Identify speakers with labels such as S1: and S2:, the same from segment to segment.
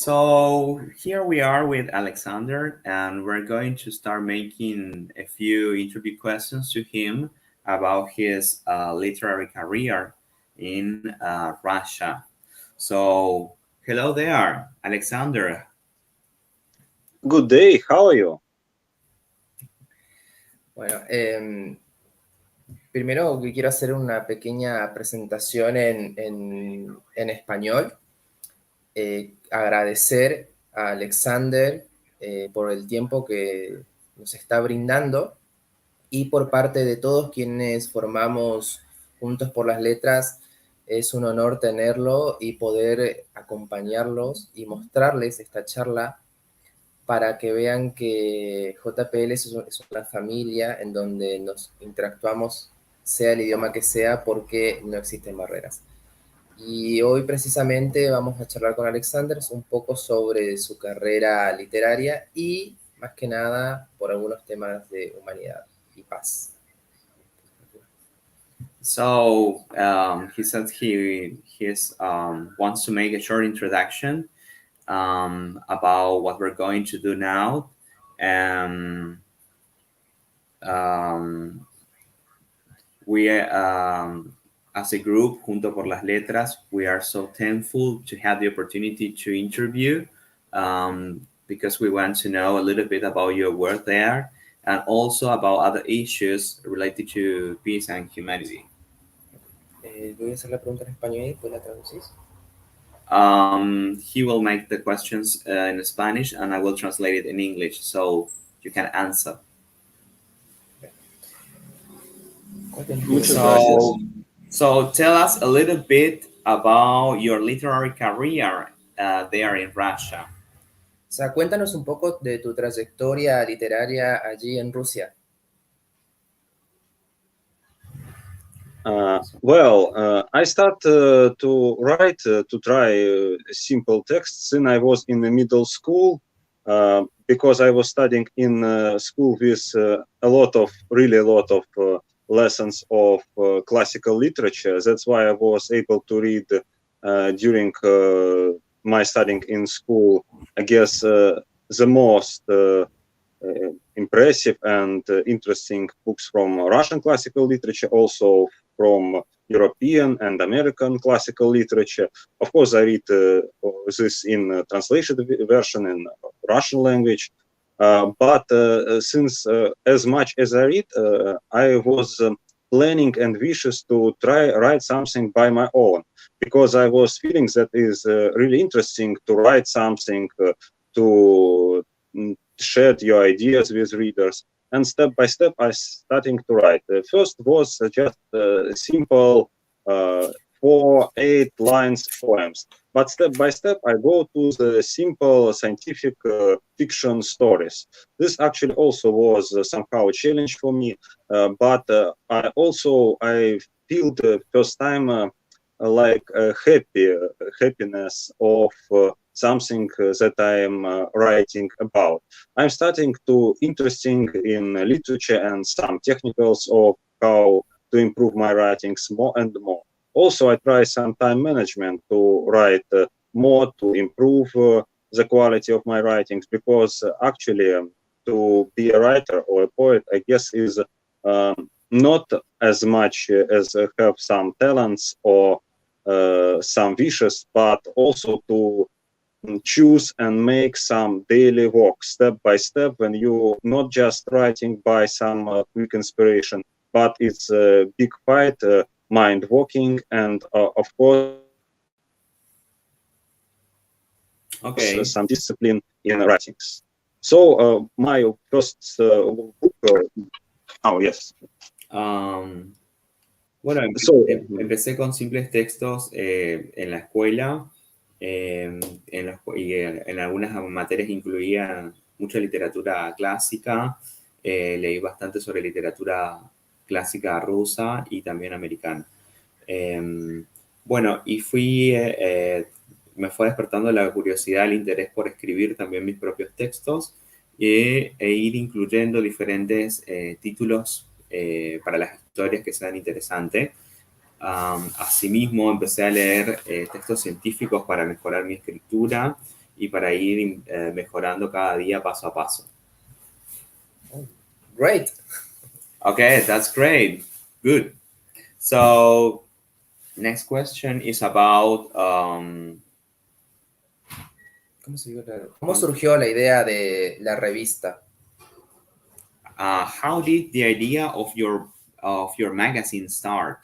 S1: So here we are with Alexander, and we're going to start making a few interview questions to him about his literary career in Russia. So, hello there, Alexander.
S2: Good day, how are you?
S3: Bueno, primero quiero hacer una pequeña presentación en español. Agradecer a Alexander por el tiempo que nos está brindando y por parte de todos quienes formamos Juntos por las Letras, es un honor tenerlo y poder acompañarlos y mostrarles esta charla para que vean que J.P.L es una familia en donde nos interactuamos, sea el idioma que sea, porque no existen barreras. Y hoy precisamente vamos a charlar con Alexander un poco sobre su carrera literaria y, más que nada, por algunos temas de humanidad y paz.
S1: So he said he wants to make a short introduction about what we're going to do now. We as a group, Junto por las Letras, we are so thankful to have the opportunity to interview because we want to know a little bit about your work there and also about other issues related to peace and humanity.
S3: Voy a hacer la pregunta en español y después la traducís.
S1: He will make the questions in Spanish and I will translate it in English so you can answer.
S2: Muchas gracias.
S1: So tell us a little bit about your literary career there in Russia.
S3: O sea, cuéntanos un poco de tu trayectoria literaria allí en Rusia.
S2: I started to write, to try simple texts when I was in the middle school, because I was studying in school with a lot of lessons of classical literature. That's why I was able to read during my studying in school, I guess, the most impressive and interesting books from Russian classical literature, also from European and American classical literature. Of course, I read this in translated version in Russian language. But since as much as I read, I was planning and vicious to write something by my own, because I was feeling that is really interesting to write something, to share your ideas with readers. And step by step, I starting to write. First was just simple 4-8 lines poems. But step by step, I go to the simple scientific fiction stories. This actually also was somehow a challenge for me. But I feel the first time like happiness of something that I am writing about. I'm starting to interesting in literature and some technicals of how to improve my writings more and more. Also, I try some time management to write more, to improve the quality of my writings, because actually to be a writer or a poet, I guess, is not as much as have some talents or some wishes, but also to choose and make some daily work step by step, when you not just writing by some quick inspiration, but it's a big fight, mind working, and of course some discipline in writings. So my first book, yes.
S1: Bueno, empecé con simples textos en la escuela. En algunas materias incluía mucha literatura clásica, leí bastante sobre literatura clásica rusa y también americana. Bueno, y me fue despertando la curiosidad, el interés por escribir también mis propios textos e ir incluyendo diferentes títulos para las historias que sean interesantes. Asimismo, empecé a leer textos científicos para mejorar mi escritura y para ir mejorando cada día paso a paso.
S3: Great.
S1: Okay, that's great. Good. So, next question is about
S3: ¿Cómo surgió la idea de la revista?
S1: how did the idea of your magazine start?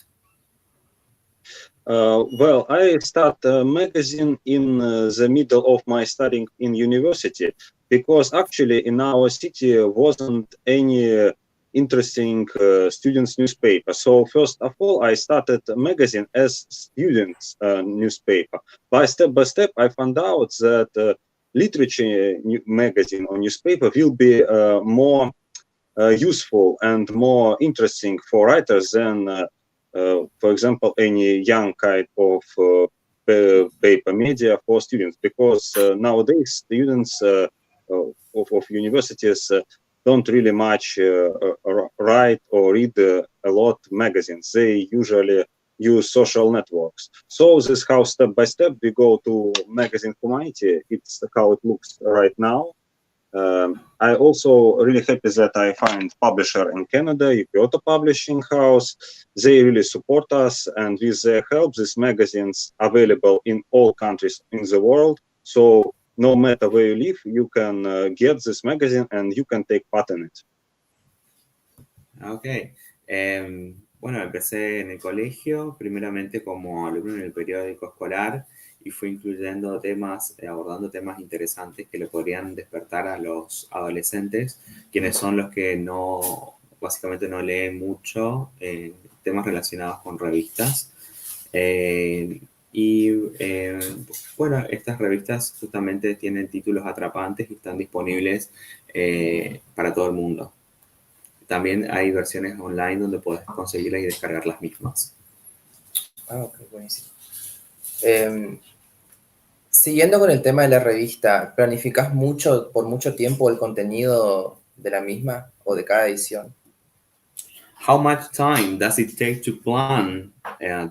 S2: Well, I start a magazine in the middle of my studying in university, because actually in our city wasn't any interesting students newspaper. So first of all, I started a magazine as students newspaper. By step, I found out that literature magazine or newspaper will be more useful and more interesting for writers than for example, any young kind of paper media for students, because nowadays students of universities don't really much write or read a lot magazines. They usually use social networks. So this is how step by step we go to magazine humanity. It's how it looks right now. I also really happy that I find publisher in Canada, J.P.L publishing house. They really support us, and with their help, these magazines available in all countries in the world. So no matter where you live, you can get this magazine and you can take part in it.
S1: Ok. Bueno, empecé en el colegio, primeramente como alumno en el periódico escolar, y fui incluyendo temas, abordando temas interesantes que le podrían despertar a los adolescentes, quienes son los que básicamente no leen mucho temas relacionados con revistas. Bueno, estas revistas justamente tienen títulos atrapantes y están disponibles para todo el mundo. También hay versiones online donde puedes conseguirlas y descargar las mismas.
S3: Ah, ok, buenísimo. Siguiendo con el tema de la revista, ¿planificas por mucho tiempo el contenido de la misma o de cada edición?
S1: How much time does it take to plan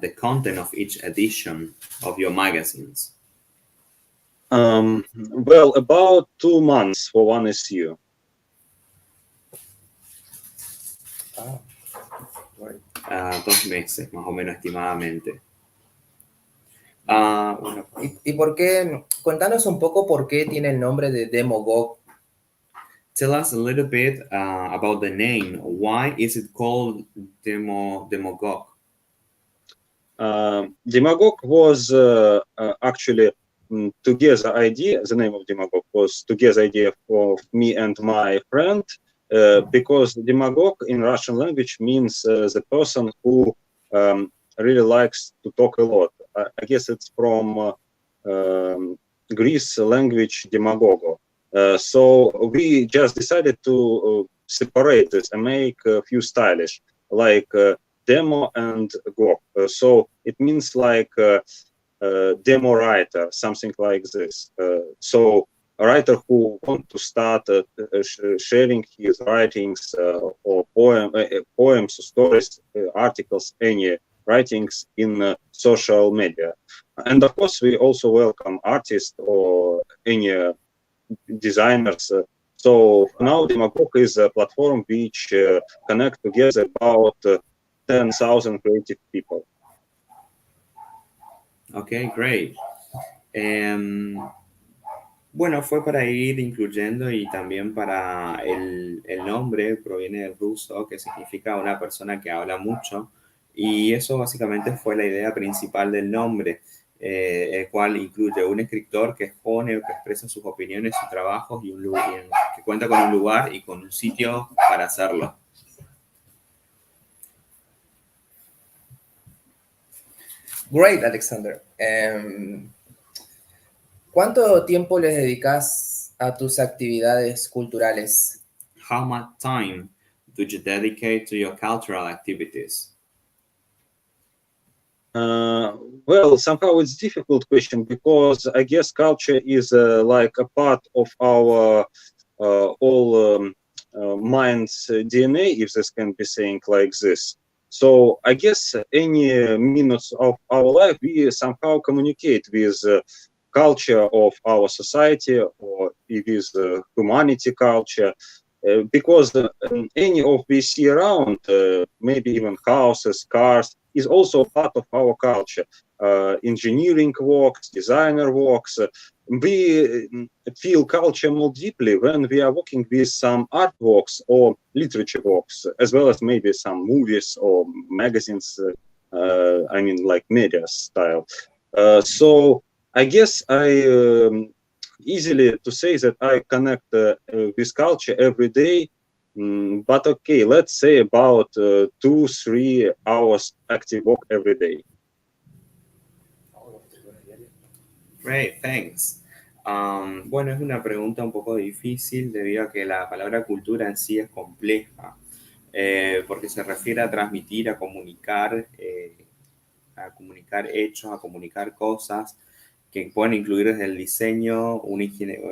S1: the content of each edition of your magazines?
S2: Well, about 2 months for one issue.
S3: Right.
S1: 2 meses, más o menos estimadamente. Bueno.
S3: ¿Y por qué? Cuéntanos un poco por qué tiene el nombre de Demogog.
S1: Tell us a little bit about the name. Why is it called Demogog?
S2: Demogog was actually together idea. The name of Demogog was together idea of me and my friend, because Demogog in Russian language means the person who really likes to talk a lot. I guess it's from Greece language demagogo. So we just decided to separate this and make a few stylish, like demo and gog. So it means like demo writer, something like this. So a writer who wants to start sharing his writings or poems, stories, articles, any writings in social media. And of course, we also welcome artists or any designers. So now Demogog is a platform which connect together about 10,000 creative people.
S1: Okay, great. Bueno, fue para ir incluyendo, y también para el nombre proviene del ruso, que significa una persona que habla mucho, y eso básicamente fue la idea principal del nombre, el cual incluye un escritor que expone o que expresa sus opiniones, sus trabajos, y que cuenta con un lugar y con un sitio para hacerlo.
S3: Great, Alexander. ¿Cuánto tiempo les dedicas a tus actividades culturales?
S1: How much time do you dedicate to your cultural activities?
S2: Well, somehow it's a difficult question, because I guess culture is like a part of our all mind's DNA, if this can be saying like this. So I guess any minutes of our life, we somehow communicate with culture of our society, or it is humanity culture. Because any of we see around, maybe even houses, cars, is also part of our culture. Engineering works, designer works. We feel culture more deeply when we are working with some artworks or literature works, as well as maybe some movies or magazines, I mean, like media style. So I guess I easily to say that I connect with culture every day. But okay, let's say about 2-3 hours active work every day.
S1: Great, thanks. Bueno, es una pregunta un poco difícil debido a que la palabra cultura en sí es compleja, porque se refiere a transmitir, a comunicar hechos, a comunicar cosas que pueden incluir desde el diseño,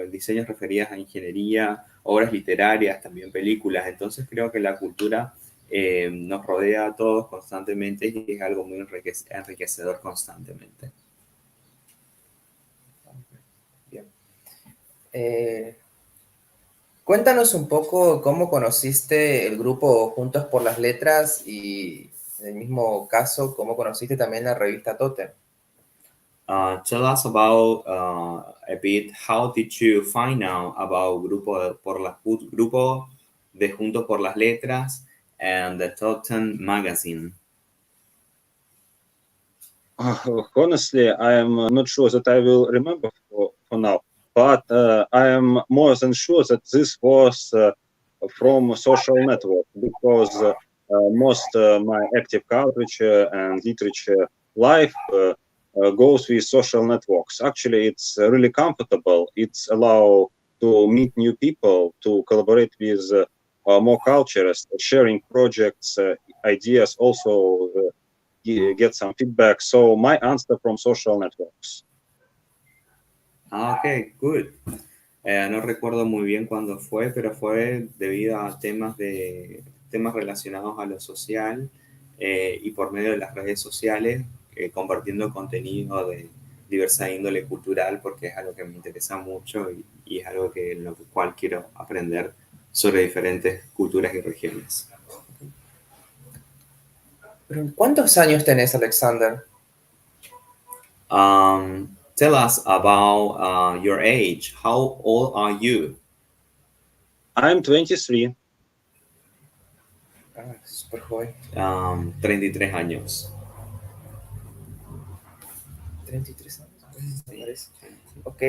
S1: diseños referidos a ingeniería, obras literarias, también películas. Entonces creo que la cultura nos rodea a todos constantemente y es algo muy enriquecedor constantemente.
S3: Bien. Cuéntanos un poco cómo conociste el grupo Juntos por las Letras y, en el mismo caso, cómo conociste también la revista Totem.
S1: Tell us about a bit, how did you find out about Grupo de Juntos por las Letras and the Totem magazine?
S2: Honestly, I am not sure that I will remember for now, but I am more than sure that this was from social network, because most my active coverage and literature life goes with social networks. Actually, it's really comfortable. It's allow to meet new people, to collaborate with more cultures, sharing projects, ideas, also get some feedback. So my answer from social networks.
S1: Ok, good. No recuerdo muy bien cuándo fue, pero fue debido a temas relacionados a lo social y por medio de las redes sociales, compartiendo contenido de diversa índole cultural, porque es algo que me interesa mucho y es algo en lo cual quiero aprender sobre diferentes culturas y regiones.
S3: ¿Cuántos años tenés, Alexander?
S1: Tell us about your age. How old are you?
S2: I'm 23.
S3: Súper joven.
S1: 33 años.
S3: 33 años, me parece. Ok,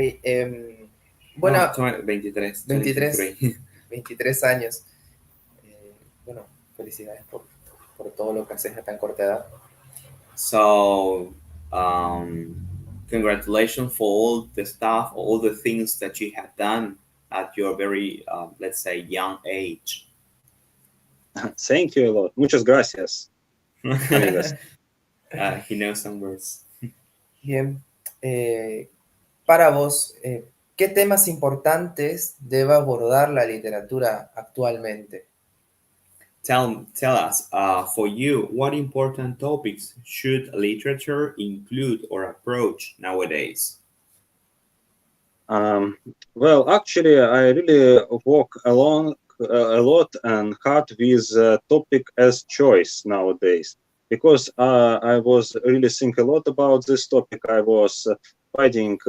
S3: bueno...
S1: No, 23.
S3: 23 años. Bueno, felicidades por todo lo que haces a tan corta edad.
S1: So, congratulations for all the stuff, all the things that you have done at your very, let's say, young age.
S2: Thank you a lot. Muchas gracias.
S1: He knows some words.
S3: Bien. Para vos, ¿qué temas importantes debe abordar la literatura actualmente?
S1: Tell us, for you, what important topics should literature include or approach nowadays?
S2: Well, actually, I really work a lot and hard with topic as choice nowadays, because I was really think a lot about this topic. I was finding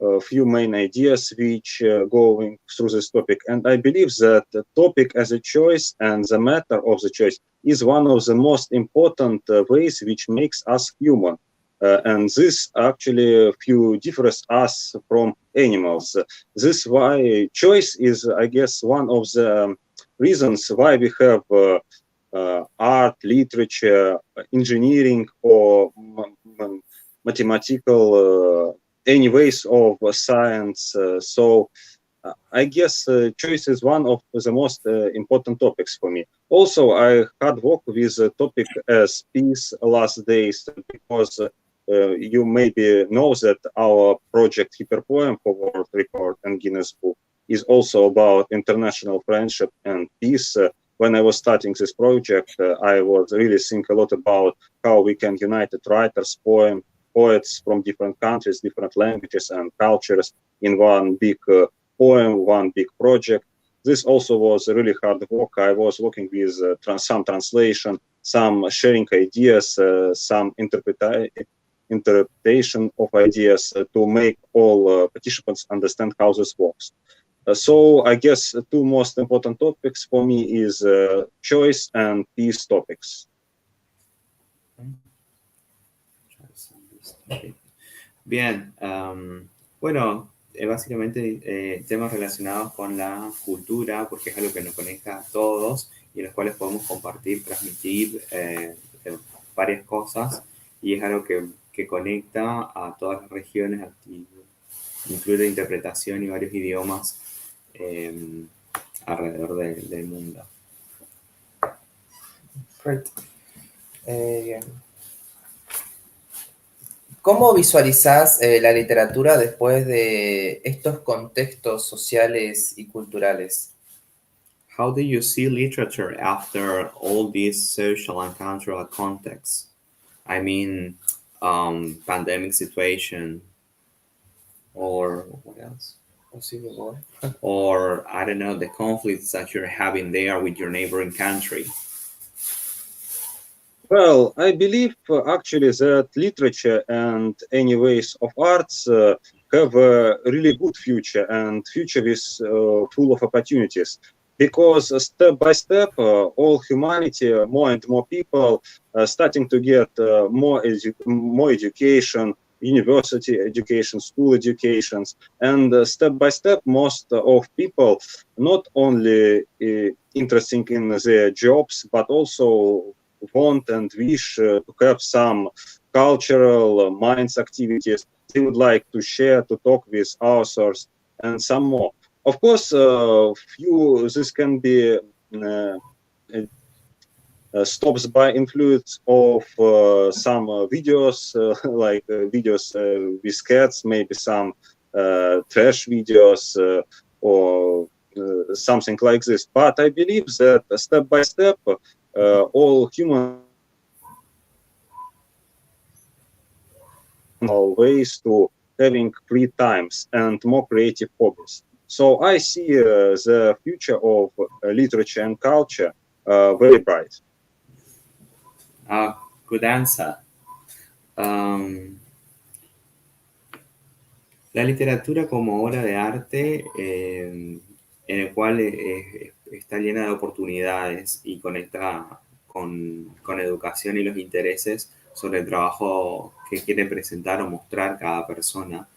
S2: a few main ideas which going through this topic, and I believe that the topic as a choice and the matter of the choice is one of the most important ways which makes us human. And this actually few differs us from animals. This why choice is, I guess, one of the reasons why we have art, literature, engineering, or mathematical any ways of science. So I guess choice is one of the most important topics for me. Also, I had worked with a topic as peace last days, because you maybe know that our project Hyperpoem for World Record and Guinness Book is also about international friendship and peace. When I was starting this project, I was really think a lot about how we can unite writers, poem, poets from different countries, different languages and cultures in one big poem, one big project. This also was really hard work. I was working with some translation, some sharing ideas, some interpretation of ideas to make all participants understand how this works. So I guess two most important topics for me is choice and peace topics.
S1: Bien, bueno, básicamente temas relacionados con la cultura, porque es algo que nos conecta a todos y en los cuales podemos compartir, transmitir varias cosas, y es algo que conecta a todas las regiones, incluye interpretación y varios idiomas alrededor del mundo.
S3: Great. ¿Cómo visualizás la literatura después de estos contextos sociales y culturales?
S1: How do you see literature after all these social and cultural contexts? I mean, pandemic situation, or what else? Or, I don't know, the conflicts that you're having there with your neighboring country.
S2: Well, I believe actually that literature and any ways of arts have a really good future, and future is full of opportunities. Because step by step, all humanity, more and more people starting to get more education, university education, school educations, and step by step, most of people not only interested in their jobs, but also want and wish to have some cultural minds activities. They would like to share, to talk with authors, and some more. Of course, this can be stops by influence of some videos, like videos with cats, maybe some trash videos or something like this. But I believe that step by step, all human ways to having free times and more creative hobbies. So I see the future of literature and culture very bright.
S1: Good answer. La literatura como obra de arte en el cual está llena de oportunidades y conecta con educación y los intereses sobre el trabajo que quiere presentar o mostrar cada persona.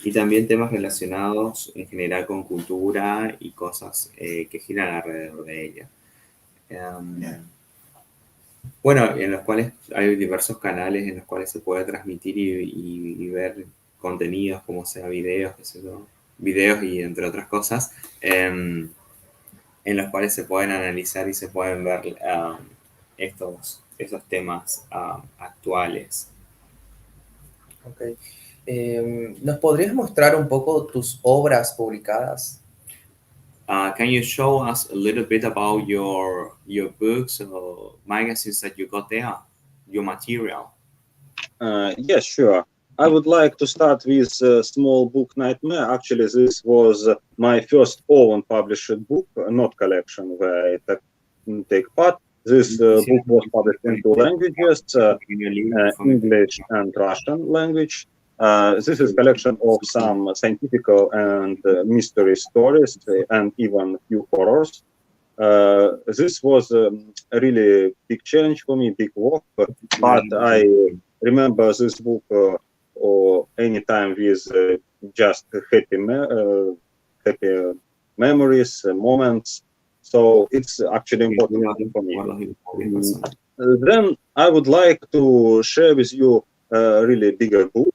S1: Y también temas relacionados en general con cultura y cosas que giran alrededor de ella. Bueno, en los cuales hay diversos canales en los cuales se puede transmitir y ver contenidos, como sea videos, videos y entre otras cosas, en los cuales se pueden analizar y se pueden ver esos temas actuales.
S3: Okay. ¿Nos podrías mostrar un poco tus obras publicadas?
S1: Can you show us a little bit about your books or magazines that you got there, your material?
S2: Yes, sure. I would like to start with a small book, Nightmare. Actually, this was my first own published book, not collection where I take part. This book was published in two languages, English and Russian language. This is a collection of some scientific and mystery stories and even a few horrors. This was a really big challenge for me, big work, but I remember this book or any time with just happy memories, moments. So it's actually important for me. Then I would like to share with you a really bigger book,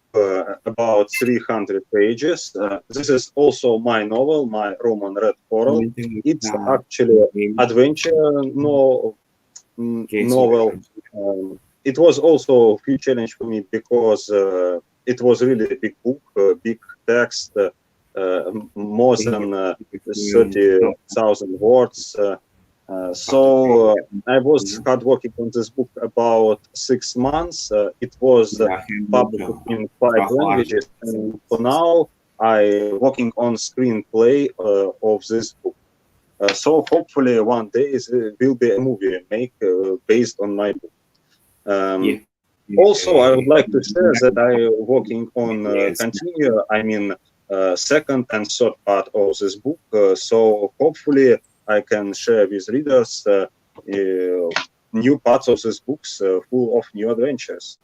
S2: about 300 pages. This is also my novel, my Roman Red Coral. It's actually adventure novel. It was also a huge challenge for me because it was really a big book, big text, more than 30,000 words. So I was hard working on this book about 6 months. It was published in 5 languages, and for now I'm working on screenplay of this book. So hopefully one day it will be a movie make based on my book. Also, I would like to share that I'm working on second and third part of this book. So hopefully I can share with readers new parts of these books full of new adventures.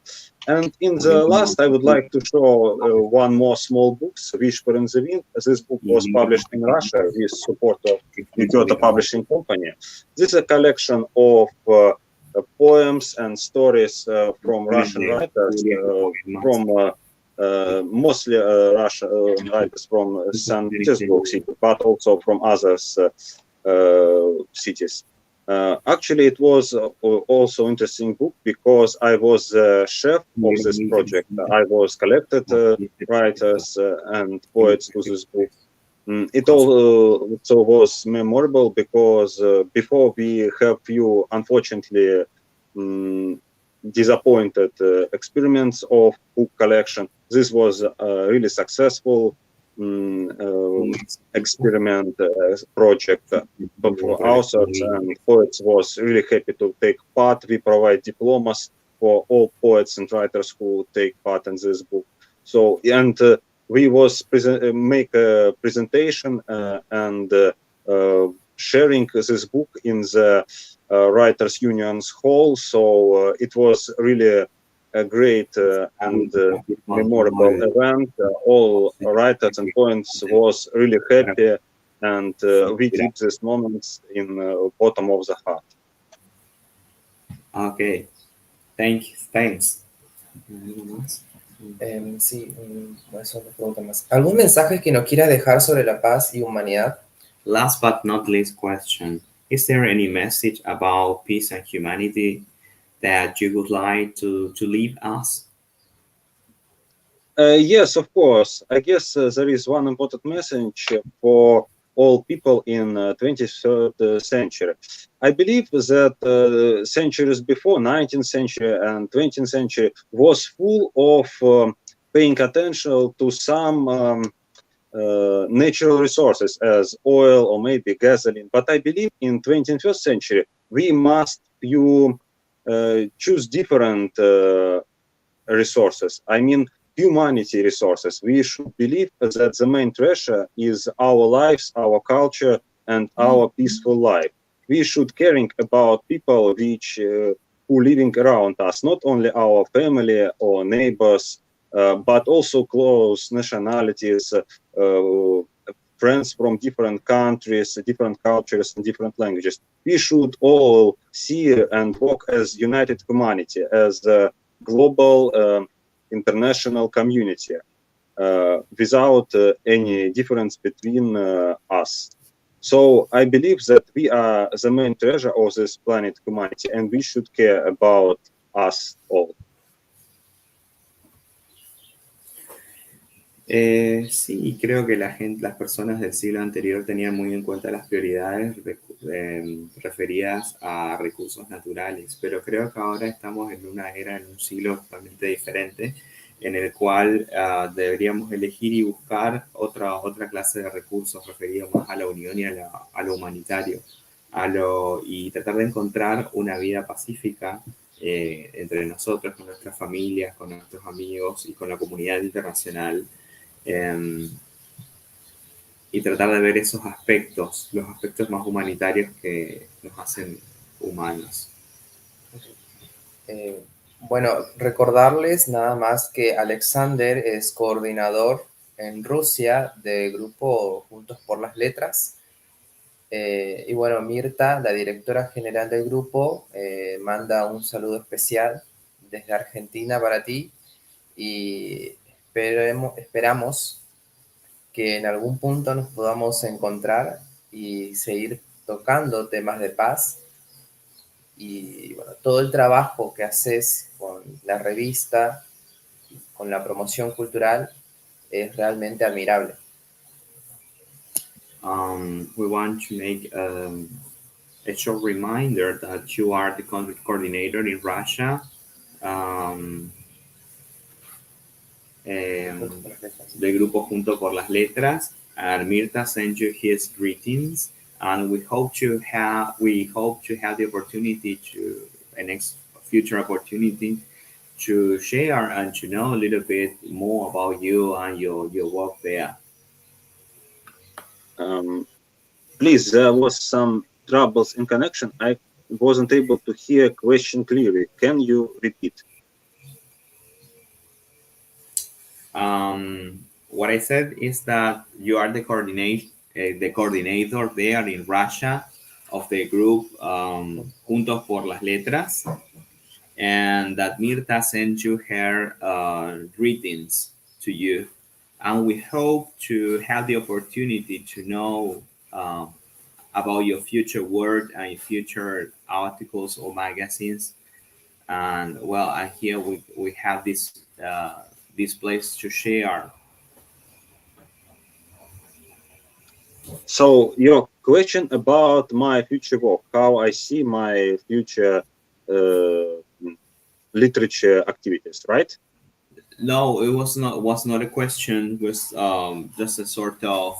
S2: And in the last, I would like to show one more small book, Whisper in the Wind. This book was published in Russia with support of Directora publishing company. This is a collection of poems and stories from Russian writers, from mostly Russian writers from St. Petersburg city, but also from other cities. Actually, it was also interesting book because I was chef of this project. I was collected writers and poets to this book. It also was memorable because before we have few, unfortunately, disappointed experiments of book collection. This was a really successful experiment project for authors, and poets was really happy to take part. We provide diplomas for all poets and writers who take part in this book. So, and we was make a presentation and sharing this book in the Writers Union's hall. So it was really a great and memorable event. All writers and poets was really happy, and we keep these moments in bottom of the heart.
S1: Okay, thanks.
S3: Sí, eso me pregunta más. ¿Algún mensaje que nos quiera dejar sobre la paz y humanidad?
S1: Last but not least question. Is there any message about peace and humanity that you would like to leave us?
S2: Yes, of course. I guess there is one important message for all people in 23rd century. I believe that centuries before, 19th century and 20th century, was full of paying attention to some natural resources as oil or maybe gasoline. But I believe in 21st century, we must choose different resources. I mean, humanity resources. We should believe that the main treasure is our lives, our culture, and our peaceful life. We should caring about people who living around us, not only our family or neighbors, but also close nationalities, friends from different countries, different cultures, and different languages. We should all see and work as united humanity, as a global international community, without any difference between us. So I believe that we are the main treasure of this planet humanity, and we should care about us all.
S1: Sí, creo que las personas del siglo anterior tenían muy en cuenta las prioridades referidas a recursos naturales, pero creo que ahora estamos en una era, en un siglo totalmente diferente, en el cual deberíamos elegir y buscar otra clase de recursos referidos más a la unión y a lo humanitario, y tratar de encontrar una vida pacífica entre nosotros, con nuestras familias, con nuestros amigos y con la comunidad internacional. Y tratar de ver esos aspectos, los aspectos más humanitarios que nos hacen humanos.
S3: Bueno, recordarles nada más que Alexander es coordinador en Rusia del grupo Juntos por las Letras. Y bueno, Mirta, la directora general del grupo, manda un saludo especial desde Argentina para ti y esperamos que en algún punto nos podamos encontrar y seguir tocando temas de paz. Y bueno, todo el trabajo que haces con la revista, con la promoción cultural, es realmente admirable.
S1: We want to make a short reminder that you are the coordinator in Russia. The grupo Junto por las Letras, and Mirta sends you his greetings, and we hope to have the opportunity to a next future opportunity to share and to know a little bit more about you and your work there.
S2: Please, there was some troubles in connection. I wasn't able to hear question clearly. Can you repeat?
S1: What I said is that you are the coordinator there in Russia of the group Juntos por las Letras, and that Mirta sent you her greetings to you. And we hope to have the opportunity to know about your future work and future articles or magazines. And well, and here we have this place to share.
S2: So your question about my future work, how I see my future literature activities, right?
S1: No, it was not a question. It was just a sort of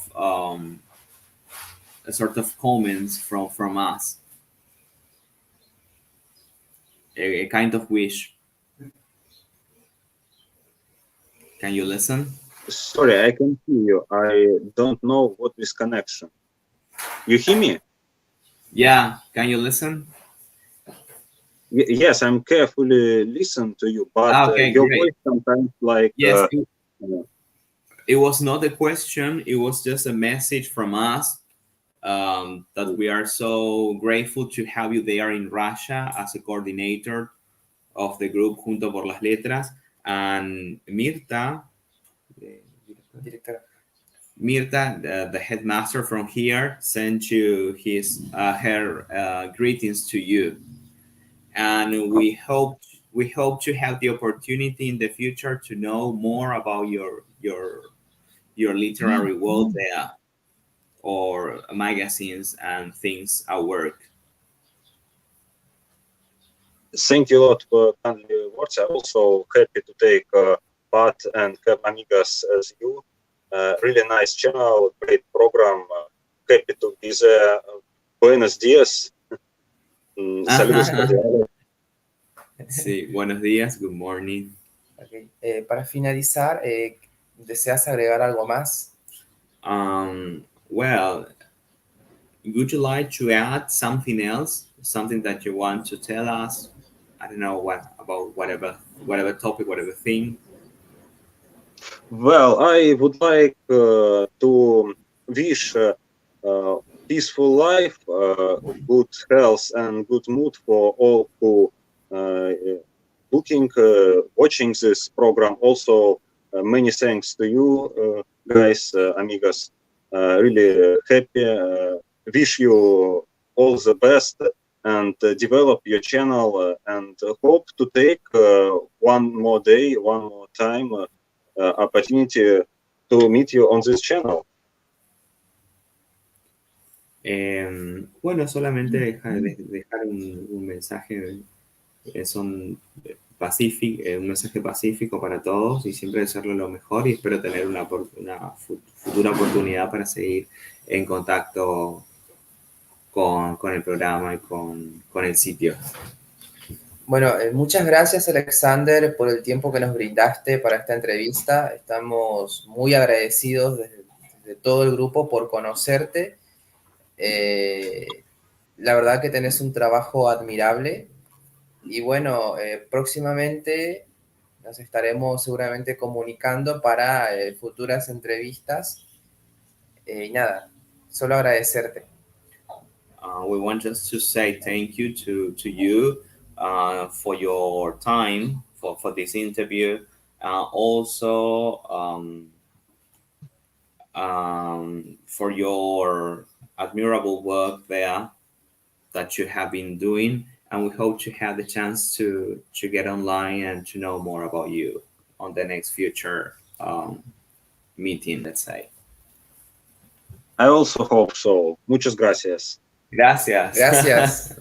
S1: comments from us, a kind of wish. Can you listen?
S2: Sorry, I can hear you. I don't know what is connection. You hear me?
S1: Yeah. Can you listen?
S2: Yes, I'm carefully listen to you, but
S1: Okay,
S2: your
S1: great.
S2: voice sometimes like
S1: Yes. It was not a question. It was just a message from us that we are so grateful to have you there in Russia as a coordinator of the group Junto por las Letras. And Mirta, the headmaster from here, sent you her greetings to you. And we hope to have the opportunity in the future to know more about your literary world there, or magazines and things at work.
S2: Thank you a lot for kindly words. I'm also happy to take part and have amigas as you. Really nice channel, great program. Happy to be there. Buenos días. Saludos cordiales.
S1: Sí, buenos días, good morning.
S3: Okay. Para finalizar, ¿deseas agregar algo más?
S1: Well, would you like to add something else? Something that you want to tell us? I don't know about whatever topic, whatever thing.
S2: Well, I would like to wish peaceful life, good health, and good mood for all who watching this program. Also, many thanks to you guys, amigas. Really happy. Wish you all the best and develop your channel and hope to take one more day, one more time opportunity to meet you on this channel.
S1: Bueno, solamente dejar un mensaje, un mensaje pacífico para todos, y siempre desearlo lo mejor, y espero tener una futura oportunidad para seguir en contacto con el programa y con el sitio.
S3: Bueno, muchas gracias, Alexander, por el tiempo que nos brindaste para esta entrevista. Estamos muy agradecidos desde todo el grupo por conocerte. La verdad que tenés un trabajo admirable. Y bueno, próximamente nos estaremos seguramente comunicando para futuras entrevistas. Y nada, solo agradecerte.
S1: We want just to say thank you to you for your time for this interview. Also, for your admirable work there that you have been doing, and we hope to have the chance to get online and to know more about you on the next future meeting, let's say.
S2: I also hope so. Muchas gracias.
S1: Gracias.
S3: Gracias.